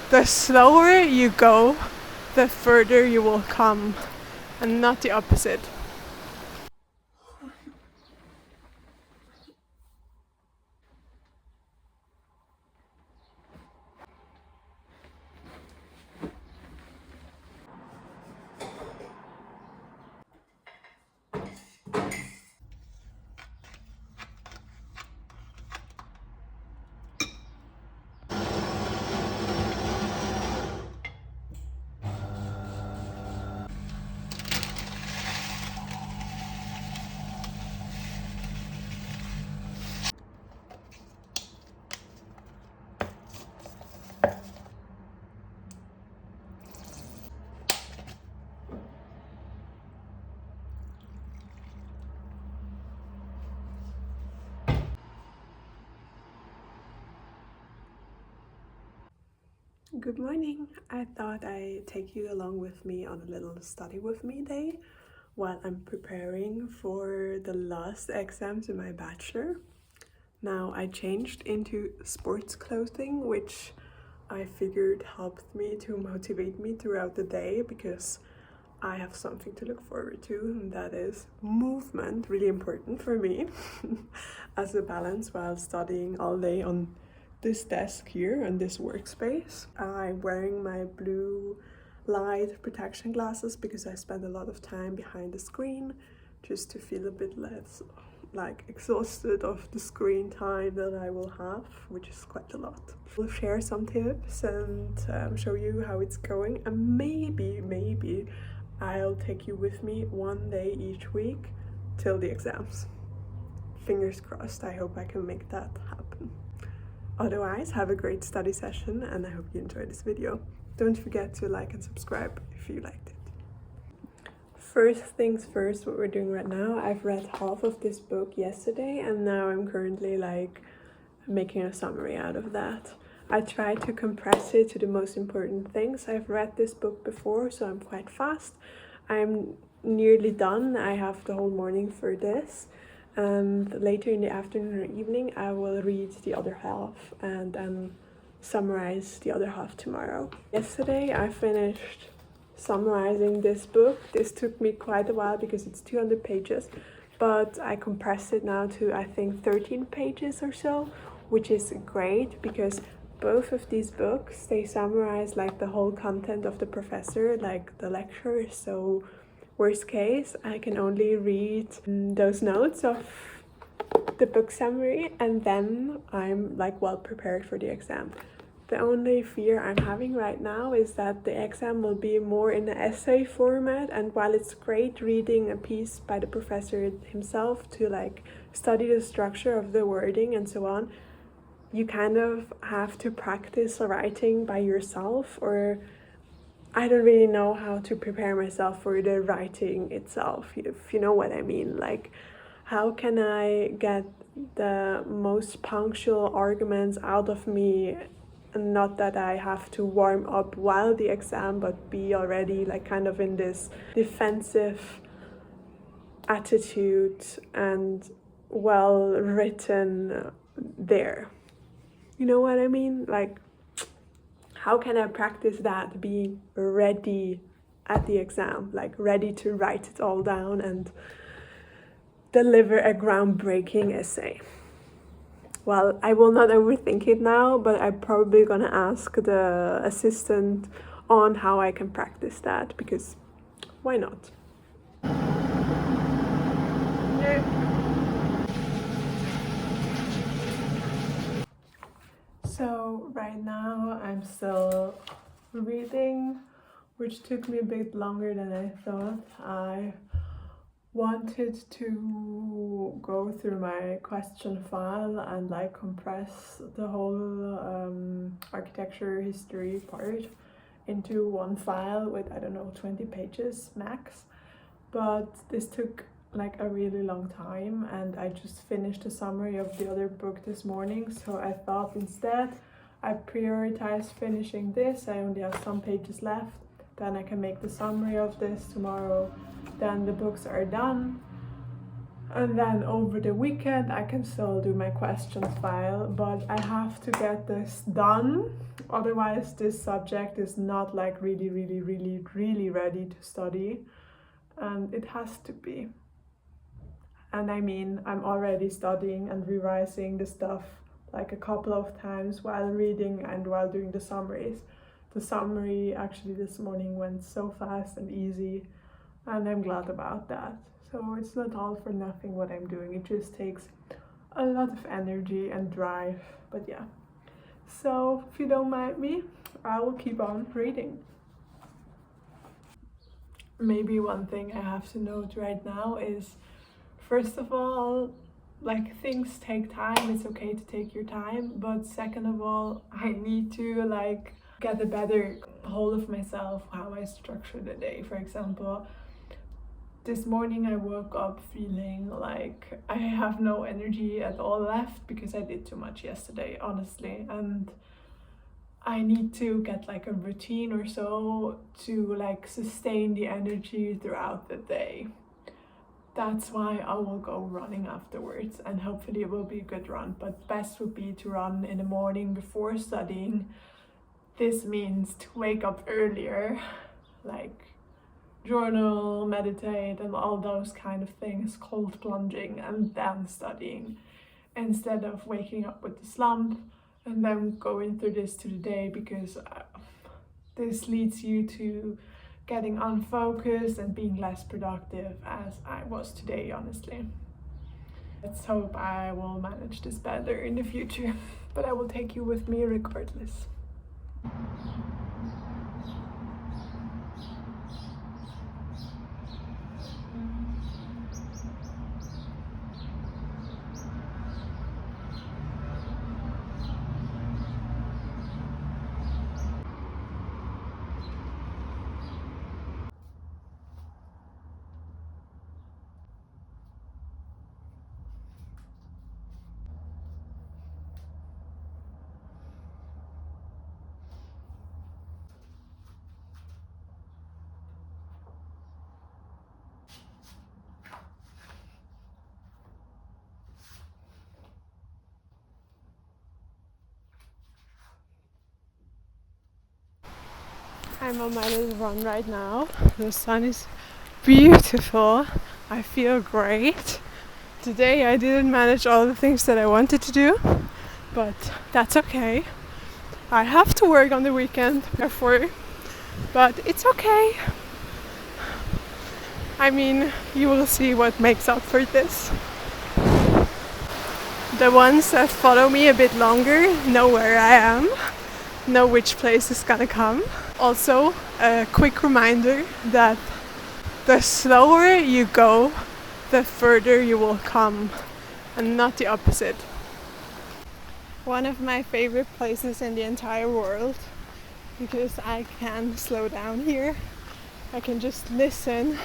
The slower you go, the further you will come, and not the opposite. Good morning. I thought I'd take you along with me on a little study with me day while I'm preparing for the last exams in my bachelor. Now I changed into sports clothing, which I figured helped me to motivate me throughout the day because I have something to look forward to, and that is movement, really important for me as a balance while studying all day on this desk here and this workspace. I'm wearing my blue light protection glasses because I spend a lot of time behind the screen just to feel a bit less like exhausted of the screen time that I will have, which is quite a lot. We'll share some tips and show you how it's going, and maybe I'll take you with me one day each week till the exams. Fingers crossed, I hope I can make that happen. Otherwise, have a great study session and I hope you enjoy this video. Don't forget to like and subscribe if you liked it. First things first, what we're doing right now, I've read half of this book yesterday and now I'm currently like making a summary out of that. I tried to compress it to the most important things. I've read this book before, so I'm quite fast. I'm nearly done. I have the whole morning for this. And later in the afternoon or evening, I will read the other half and then summarize the other half tomorrow. Yesterday, I finished summarizing this book. This took me quite a while because it's 200 pages, but I compressed it now to I think 13 pages or so, which is great because both of these books, they summarize like the whole content of the professor, like the lecture. So worst case, I can only read those notes of the book summary and then I'm like well prepared for the exam. The only fear I'm having right now is that the exam will be more in the essay format, and while it's great reading a piece by the professor himself to like study the structure of the wording and so on, you kind of have to practice writing by yourself, or I don't really know how to prepare myself for the writing itself, if you know what I mean. Like, how can I get the most punctual arguments out of me, and not that I have to warm up while the exam, but be already like kind of in this defensive attitude and well written there. You know what I mean? Like, how can I practice that, being ready at the exam, like ready to write it all down and deliver a groundbreaking essay? Well, I will not overthink it now, but I'm probably gonna ask the assistant on how I can practice that, because why not? So right now I'm still reading, which took me a bit longer than I thought. I wanted to go through my question file and like compress the whole architecture history part into one file with, I don't know, 20 pages max, but this took like a really long time and I just finished a summary of the other book this morning, so I thought instead I prioritize finishing this. I only have some pages left, then I can make the summary of this tomorrow, then the books are done And then over the weekend I can still do my questions file, but I have to get this done. Otherwise this subject is not like really ready to study. And it has to be. And I mean, I'm already studying and revising the stuff like a couple of times while reading and while doing the summaries. The summary actually this morning went so fast and easy, and I'm glad about that. So it's not all for nothing what I'm doing. It just takes a lot of energy and drive. But yeah. So if you don't mind me, I will keep on reading. Maybe one thing I have to note right now is, first of all, like things take time. It's okay to take your time. But second of all, I need to like get a better hold of myself, how I structure the day. For example, this morning I woke up feeling like I have no energy at all left because I did too much yesterday, honestly. And I need to get like a routine or so to like sustain the energy throughout the day. That's why I will go running afterwards, and hopefully it will be a good run. But best would be to run in the morning before studying. This means to wake up earlier, like journal, meditate, and all those kind of things, cold plunging, and then studying, instead of waking up with the slump and then going through this to the day, because this leads you to getting unfocused and being less productive, as I was today, honestly. Let's hope I will manage this better in the future, but I will take you with me regardless. I'm on my little run right now. The sun is beautiful. I feel great. Today I didn't manage all the things that I wanted to do, but that's okay. I have to work on the weekend, therefore, but it's okay. I mean, you will see what makes up for this. The ones that follow me a bit longer know where I am, know which place is gonna come. Also, a quick reminder that the slower you go, the further you will come, and not the opposite. One of my favorite places in the entire world, because I can slow down here. I can just listen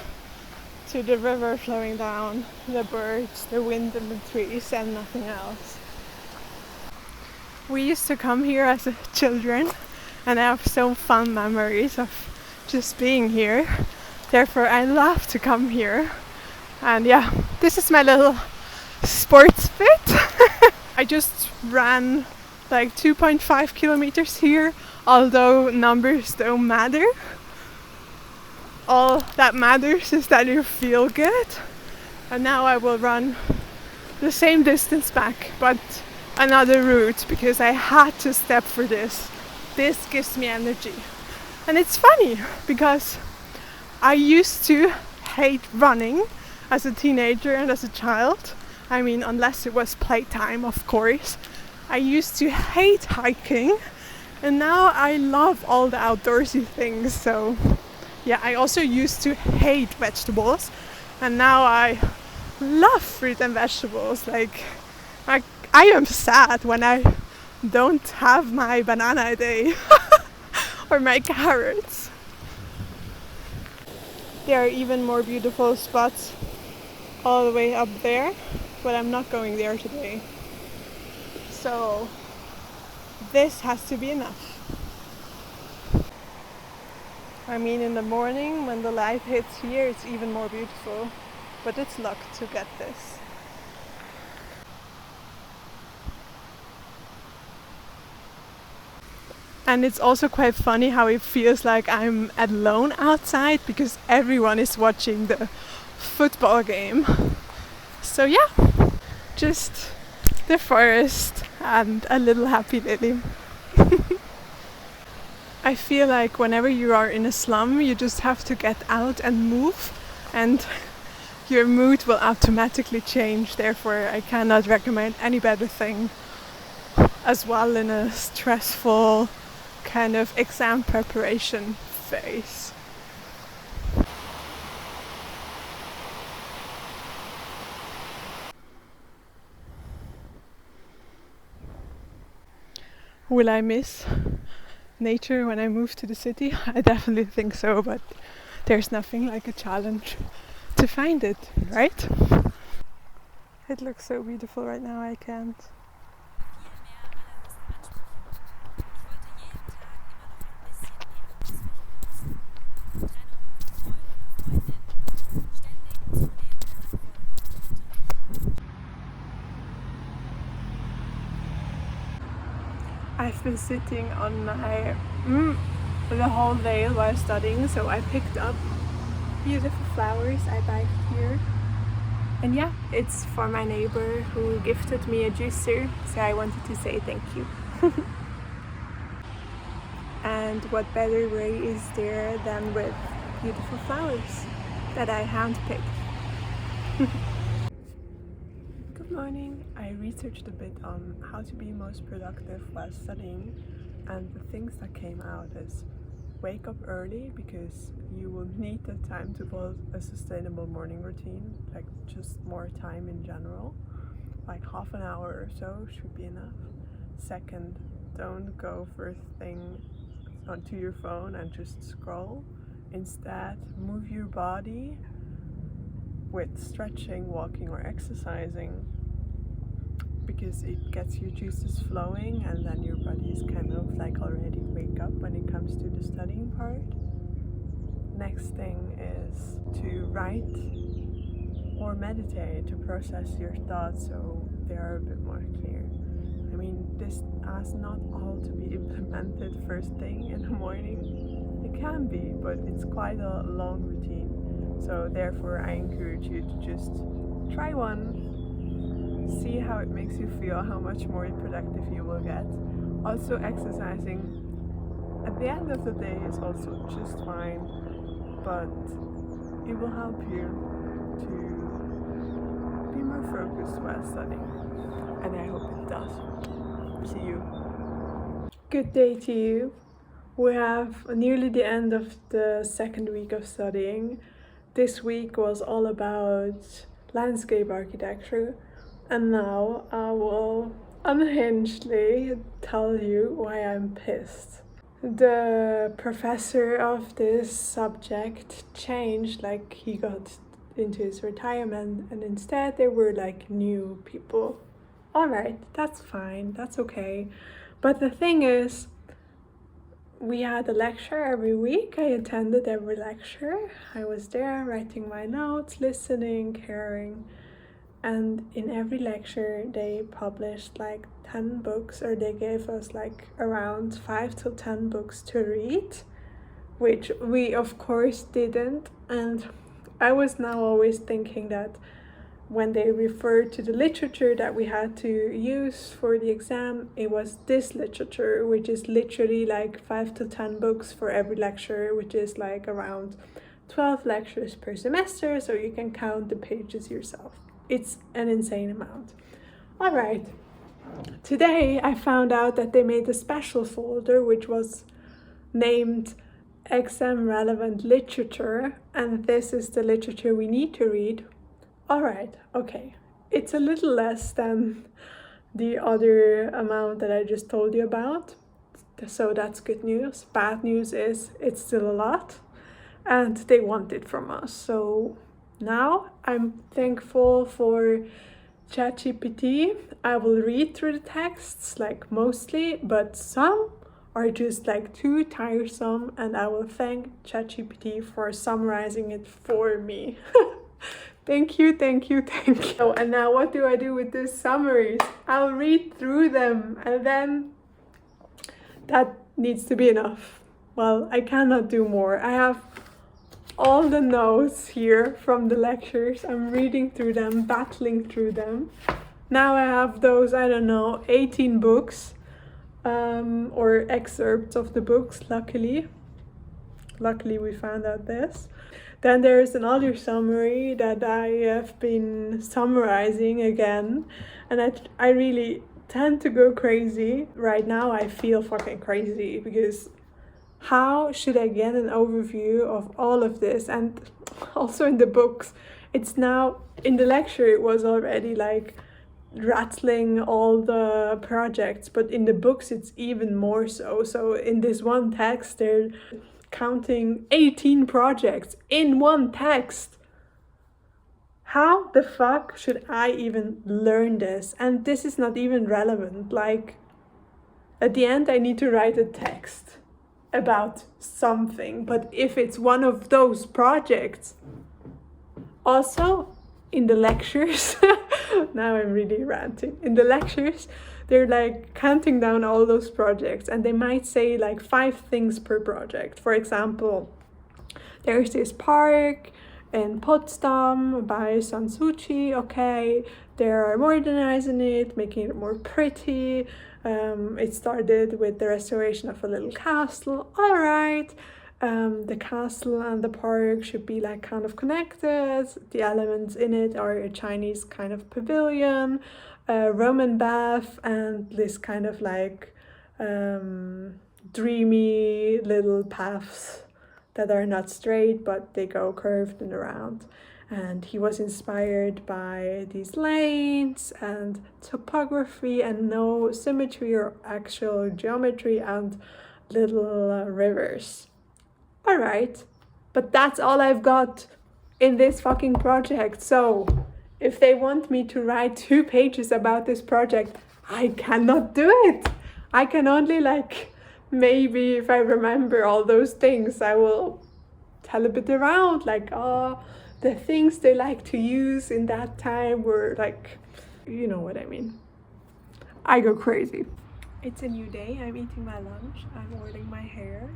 to the river flowing down, the birds, the wind in the trees, and nothing else. We used to come here as children, and I have so fun memories of just being here. Therefore, I love to come here. And yeah, this is my little sports fit. I just ran like 2.5 kilometers here, although numbers don't matter. All that matters is that you feel good. And now I will run the same distance back, but another route, because I had to step for this. This gives me energy. And it's funny because I used to hate running as a teenager and as a child. I mean, unless it was playtime, of course. I used to hate hiking, and now I love all the outdoorsy things. So yeah, I also used to hate vegetables, and now I love fruit and vegetables. Like I am sad when I don't have my banana a day or my carrots. There are even more beautiful spots all the way up there, but I'm not going there today. So this has to be enough. I mean, in the morning when the light hits here, it's even more beautiful. but it's luck to get this. And it's also quite funny how it feels like I'm alone outside because everyone is watching the football game. So yeah, just the forest and a little happy lily. I feel like whenever you are in a slum, you just have to get out and move, and your mood will automatically change. Therefore, I cannot recommend any better thing as well in a stressful kind of exam preparation phase. Will I miss nature when I move to the city? I definitely think so, but there's nothing like a challenge to find it, right? It looks so beautiful right now, I can't. I've been sitting on my the whole day while studying, so I picked up beautiful flowers I buy here. And yeah, it's for my neighbor who gifted me a juicer, so I wanted to say thank you. And what better way is there than with beautiful flowers that I handpicked. Good morning. I researched a bit on how to be most productive while studying, and the things that came out is wake up early because you will need the time to build a sustainable morning routine, like just more time in general, like half an hour or so should be enough. Second, don't go first thing onto your phone and just scroll. Instead, move your body with stretching, walking or exercising, because it gets your juices flowing and then your body is kind of like already wake up when it comes to the studying part. Next thing is to write or meditate to process your thoughts so they are a bit more clear. I mean, this has not all to be implemented first thing in the morning. It can be, but it's quite a long routine. So therefore I encourage you to just try one, see how it makes you feel, how much more productive you will get. Also exercising at the end of the day is also just fine, but it will help you to be more focused while studying, and I hope it does. See you. Good day to you. We have nearly the end of the second week of studying. This week was all about landscape architecture, and now I will unhingedly tell you why I'm pissed. The professor of this subject changed, like he got into his retirement, and instead there were like new people. Alright, that's fine, that's okay. But the thing is, we had a lecture every week. I attended every lecture. I was there writing my notes, listening, caring. And in every lecture they published like 10 books, or they gave us like around 5 to 10 books to read, which we of course didn't. And I was now always thinking that when they referred to the literature that we had to use for the exam, it was this literature, which is literally like 5 to 10 books for every lecture, which is like around 12 lectures per semester, so you can count the pages yourself. It's an insane amount. All right, today I found out that they made a special folder which was named exam relevant literature, and this is the literature we need to read. Alright, okay. It's a little less than the other amount that I just told you about, so that's good news. Bad news is it's still a lot, and they want it from us. So now I'm thankful for ChatGPT. I will read through the texts, like mostly, but some are just like too tiresome, and I will thank ChatGPT for summarizing it for me. Thank you, thank you, thank you. Oh, and now what do I do with these summaries? I'll read through them and then that needs to be enough. Well, I cannot do more. I have all the notes here from the lectures. I'm reading through them, battling through them. Now I have those, I don't know, 18 books or excerpts of the books, luckily. Luckily we found out this. Then there's another summary that I have been summarizing again, and I really tend to go crazy. Right now I feel fucking crazy because how should I get an overview of all of this? And also in the books, it's now, in the lecture it was already like rattling all the projects, but in the books it's even more so. So in this one text they're counting 18 projects in one text. How the fuck should I even learn this? And this is not even relevant. Like, at the end I need to write a text about something, but if it's one of those projects, also in the lectures, now I'm really ranting. In the lectures, they're like counting down all those projects and they might say like 5 things per project. For example, there's this park in Potsdam by Sanssouci. Okay, they're modernizing it, making it more pretty. It started with the restoration of a little castle. All right. The castle and the park should be like kind of connected. The elements in it are a Chinese kind of pavilion, a Roman bath, and this kind of like dreamy little paths that are not straight but they go curved and around. And he was inspired by these lanes and topography and no symmetry or actual geometry and little rivers. All right, but that's all I've got in this fucking project. So if they want me to write 2 pages about this project, I cannot do it. I can only like, maybe if I remember all those things, I will tell a bit around like, the things they like to use in that time were like, you know what I mean. I go crazy. It's a new day. I'm eating my lunch. I'm oiling my hair.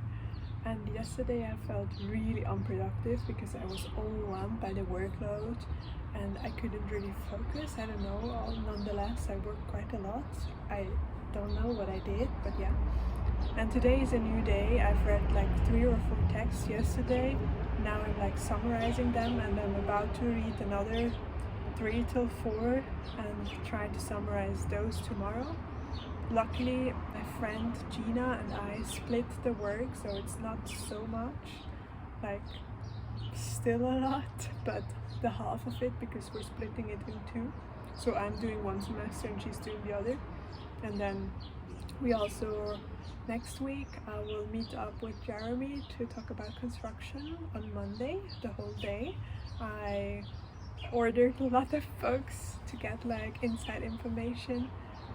And yesterday I felt really unproductive because I was overwhelmed by the workload and I couldn't really focus. I don't know. Nonetheless, I worked quite a lot. I don't know what I did, but yeah. And today is a new day. I've read like 3 or 4 texts yesterday. Now I'm like summarizing them and I'm about to read another 3 till 4 and try to summarize those tomorrow. Luckily, my friend Gina and I split the work, so it's not so much, like still a lot, but the half of it because we're splitting it in 2. So I'm doing one semester and she's doing the other. And then we also, next week, I will meet up with Jeremy to talk about construction on Monday, the whole day. I ordered a lot of books to get like inside information.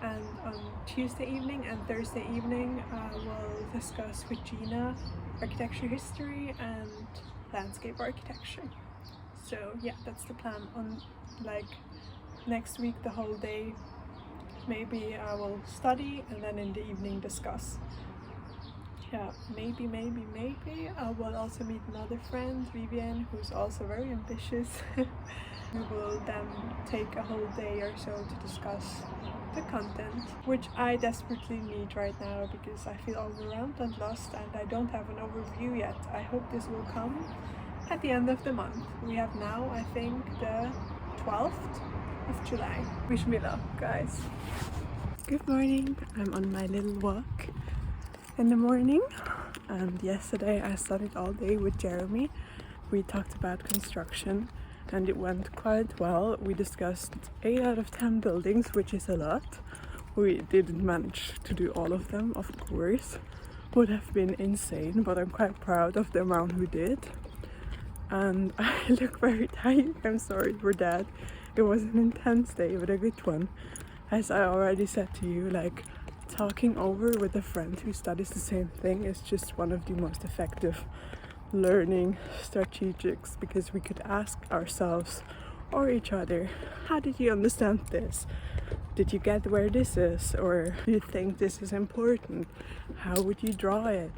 And on Tuesday evening and Thursday evening, I will discuss with Gina architecture history and landscape architecture. So yeah, that's the plan. On like next week, the whole day, maybe I will study and then in the evening discuss. Yeah, maybe I will also meet another friend, Vivian, who's also very ambitious. We will then take a whole day or so to discuss the content, which I desperately need right now because I feel overwhelmed and lost and I don't have an overview yet. I hope this will come at the end of the month. We have now, I think, the 12th of July. Wish me luck, guys. Good morning. I'm on my little walk in the morning, and yesterday I studied all day with Jeremy. We talked about construction and it went quite well. We discussed 8 out of 10 buildings, which is a lot. We didn't manage to do all of them, of course. Would have been insane, but I'm quite proud of the amount we did. And I look very tired. I'm sorry for that. It was an intense day, but a good one. As I already said to you, like, talking over with a friend who studies the same thing is just one of the most effective learning strategies, because we could ask ourselves or each other. How did you understand this? Did you get where this is? Or do you think this is important? How would you draw it?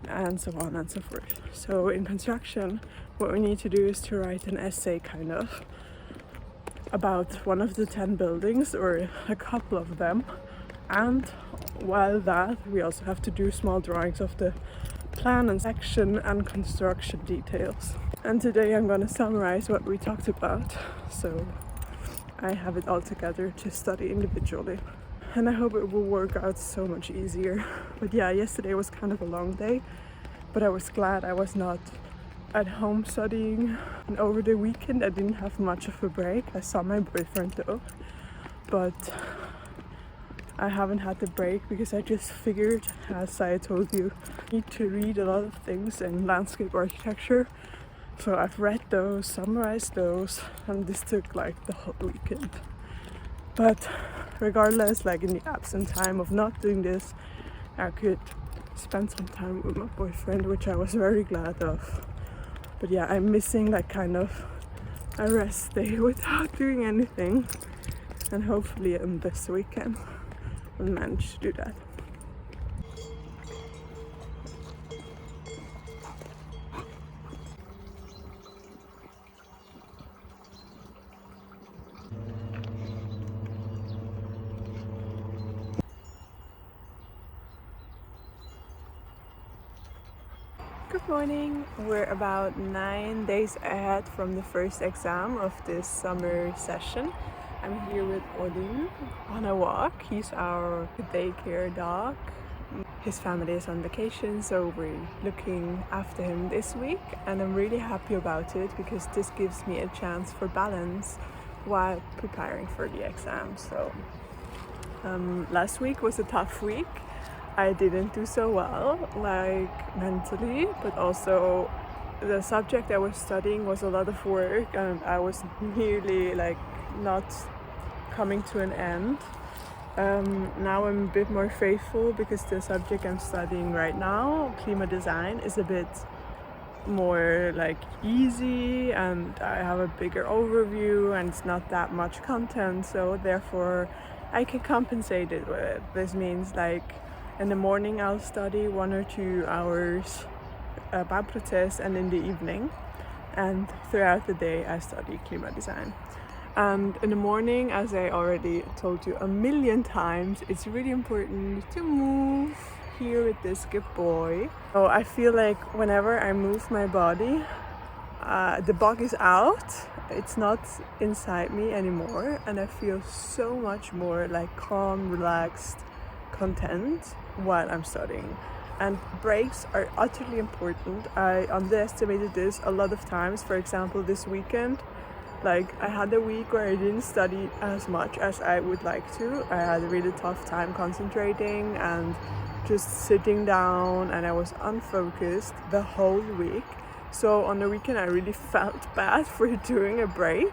And so on and so forth. So in construction, what we need to do is to write an essay kind of about one of the 10 buildings or a couple of them. And while that, we also have to do small drawings of the plan and section and construction details. And today I'm gonna summarize what we talked about, so I have it all together to study individually. And I hope it will work out so much easier. But yeah, yesterday was kind of a long day, but I was glad I was not at home studying. And over the weekend I didn't have much of a break. I saw my boyfriend though, but I haven't had the break because I just figured, as I told you, I need to read a lot of things in landscape architecture. So I've read those, summarized those, and this took like the whole weekend. But regardless, like in the absent time of not doing this, I could spend some time with my boyfriend, which I was very glad of. But yeah, I'm missing like kind of a rest day without doing anything, and hopefully on this weekend I'll manage to do that. Good morning. We're about 9 days ahead from the first exam of this summer session. I'm here with Odin on a walk. He's our daycare dog. His family is on vacation, so we're looking after him this week, and I'm really happy about it because this gives me a chance for balance while preparing for the exam. So last week was a tough week. I didn't do so well, like mentally, but also the subject I was studying was a lot of work, and I was nearly like not coming to an end. Now I'm a bit more faithful because the subject I'm studying right now, climate design, is a bit more like easy, and I have a bigger overview and it's not that much content, so therefore I can compensate it with it. This means like in the morning I'll study 1 or 2 hours Bachelor test, and in the evening and throughout the day I study climate design. And in the morning, as I already told you a million times, it's really important to move here with this good boy. So I feel like whenever I move my body, the bug is out, it's not inside me anymore, and I feel so much more like calm, relaxed, content while I'm studying. And breaks are utterly important. I underestimated this a lot of times. For example, this weekend, like I had a week where I didn't study as much as I would like to. I had a really tough time concentrating and just sitting down, and I was unfocused the whole week. So on the weekend I really felt bad for doing a break.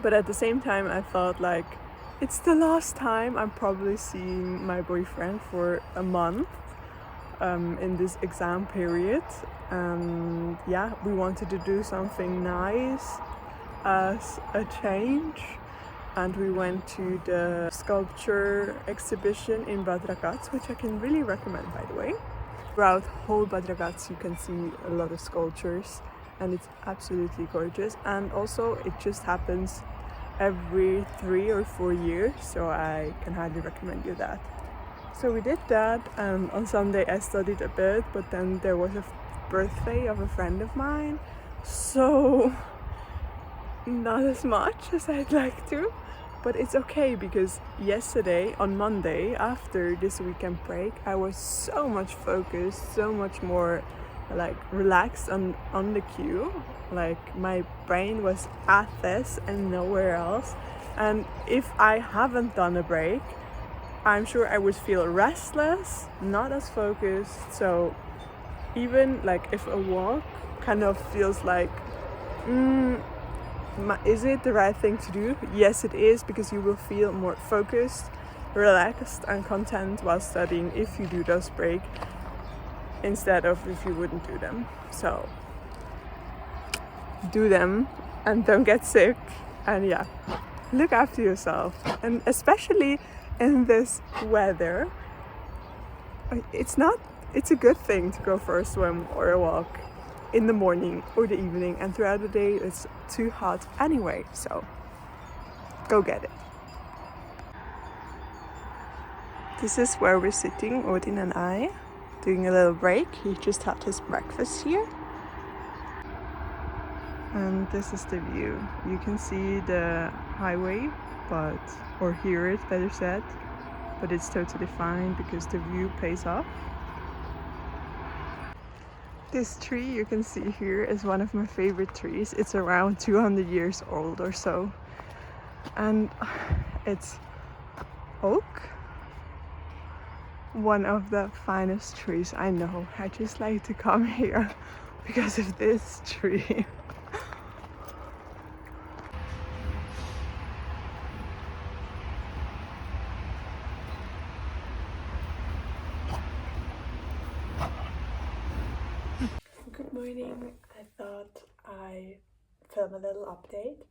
But at the same time I felt like it's the last time I'm probably seeing my boyfriend for a month in this exam period. And yeah, we wanted to do something nice as a change, and we went to the sculpture exhibition in Bad Ragaz, which I can really recommend, by the way. Throughout whole Bad Ragaz you can see a lot of sculptures, and it's absolutely gorgeous. And also it just happens every 3 or 4 years, so I can highly recommend you that. So we did that, and on Sunday I studied a bit, but then there was a birthday of a friend of mine, so not as much as I'd like to, but it's okay because yesterday, on Monday, after this weekend break, I was so much focused, so much more like relaxed on the queue. Like my brain was at this and nowhere else. And if I haven't done a break, I'm sure I would feel restless, not as focused. So even like if a walk kind of feels like, is it the right thing to do? Yes, it is, because you will feel more focused, relaxed and content while studying if you do those breaks instead of if you wouldn't do them. So do them and don't get sick. And yeah, look after yourself. And especially in this weather, it's a good thing to go for a swim or a walk in the morning or the evening, and throughout the day it's too hot anyway, so go get it. This is where we're sitting, Odin and I, doing a little break. He just had his breakfast here. And this is the view. You can see the highway, or hear it better said, but it's totally fine because the view pays off. This tree you can see here is one of my favorite trees. It's around 200 years old or so. And it's oak. One of the finest trees I know. I just like to come here because of this tree. Good morning. I thought I film a little update.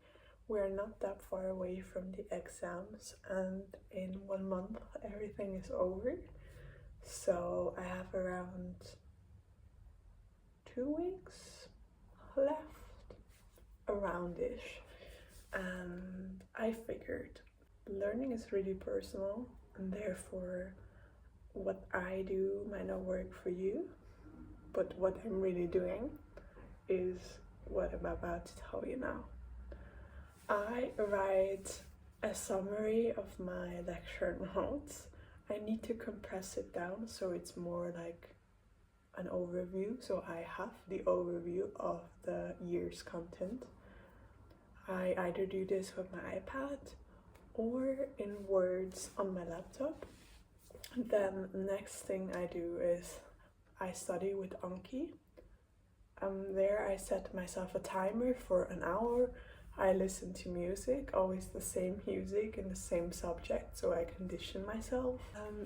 We're not that far away from the exams, and in 1 month everything is over. So I have around 2 weeks left, around-ish. And I figured learning is really personal, and therefore what I do might not work for you. But what I'm really doing is what I'm about to tell you now. I write a summary of my lecture notes. I need to compress it down so it's more like an overview. So I have the overview of the year's content. I either do this with my iPad or in words on my laptop. Then next thing I do is I study with Anki. There I set myself a timer for an hour. I listen to music, always the same music in the same subject, so I condition myself.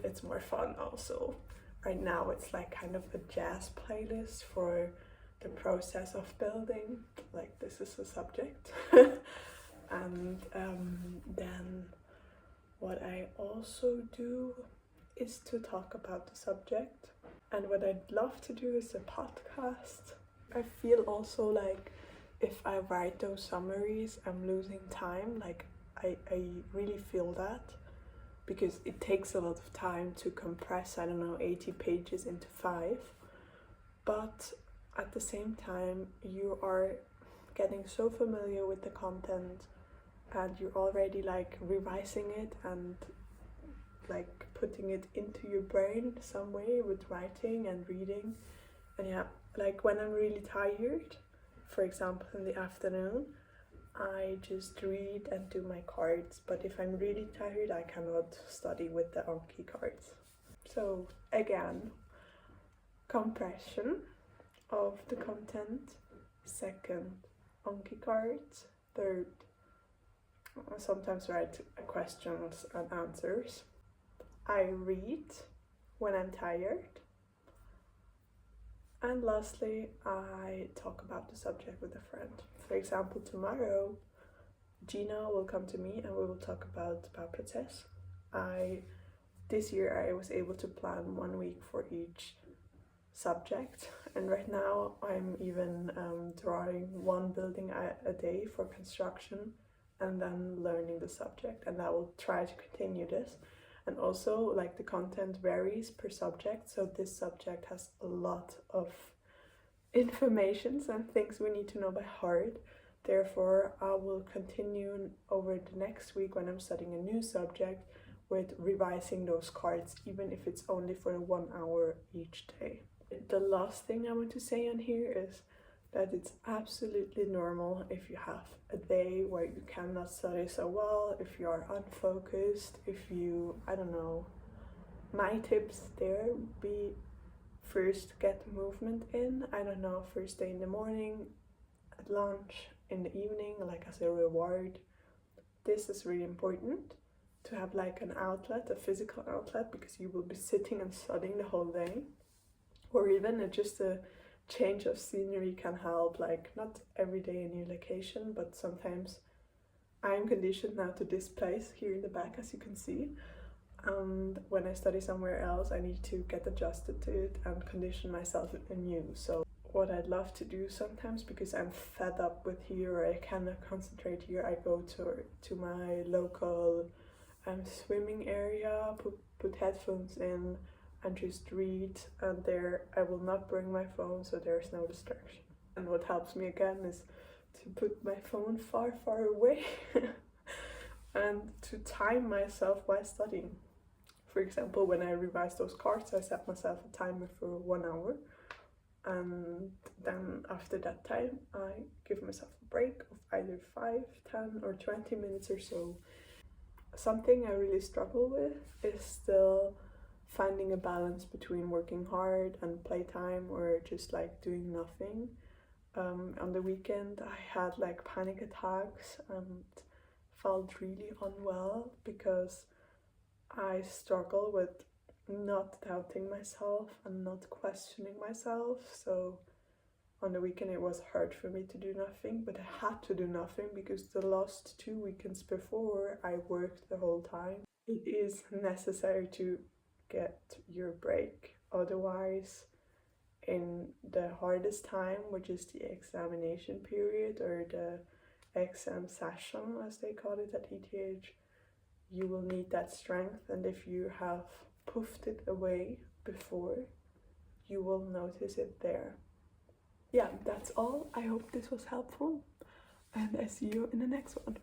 It's more fun also. Right now it's like kind of a jazz playlist for the process of building, like this is a subject. And then what I also do is to talk about the subject. And what I'd love to do is a podcast. I feel also like if I write those summaries, I'm losing time. Like I really feel that, because it takes a lot of time to compress, I don't know, 80 pages into 5. But at the same time, you are getting so familiar with the content and you're already like revising it and like putting it into your brain some way with writing and reading. And yeah, like when I'm really tired, for example in the afternoon, I just read and do my cards. But if I'm really tired, I cannot study with the Anki cards. So again, compression of the content. Second, Anki cards. Third, sometimes write questions and answers. I read when I'm tired. And lastly, I talk about the subject with a friend. For example, tomorrow, Gina will come to me and we will talk about Bachelor. This year I was able to plan 1 week for each subject, and right now I'm even drawing 1 building a day for construction and then learning the subject, and I will try to continue this. And also, like, the content varies per subject, so this subject has a lot of information and things we need to know by heart. Therefore, I will continue over the next week when I'm studying a new subject with revising those cards, even if it's only for 1 hour each day. The last thing I want to say on here is that it's absolutely normal if you have a day where you cannot study so well, if you are unfocused, if you, I don't know. My tips there would be, first, get movement in. I don't know, first day in the morning, at lunch, in the evening, like as a reward. This is really important, to have like an outlet, a physical outlet, because you will be sitting and studying the whole day. Or even just a change of scenery can help, like not every day a new location, but sometimes I'm conditioned now to this place here in the back, as you can see. And when I study somewhere else, I need to get adjusted to it and condition myself anew. So what I'd love to do sometimes, because I'm fed up with here or I cannot concentrate here, I go to my local swimming area, put headphones in and just read, and there I will not bring my phone, so there's no distraction. And what helps me again is to put my phone far away and to time myself while studying. For example, when I revise those cards, I set myself a timer for 1 hour, and then after that time I give myself a break of either 5, 10 or 20 minutes or so. Something I really struggle with is still finding a balance between working hard and playtime or just like doing nothing. On the weekend I had like panic attacks and felt really unwell because I struggle with not doubting myself and not questioning myself. So on the weekend it was hard for me to do nothing, but I had to do nothing because the last 2 weekends before I worked the whole time. It is necessary to get your break, otherwise in the hardest time, which is the examination period or the exam session as they call it at ETH, you will need that strength, and if you have puffed it away before, you will notice it there. Yeah, that's all. I hope this was helpful, and I see you in the next one.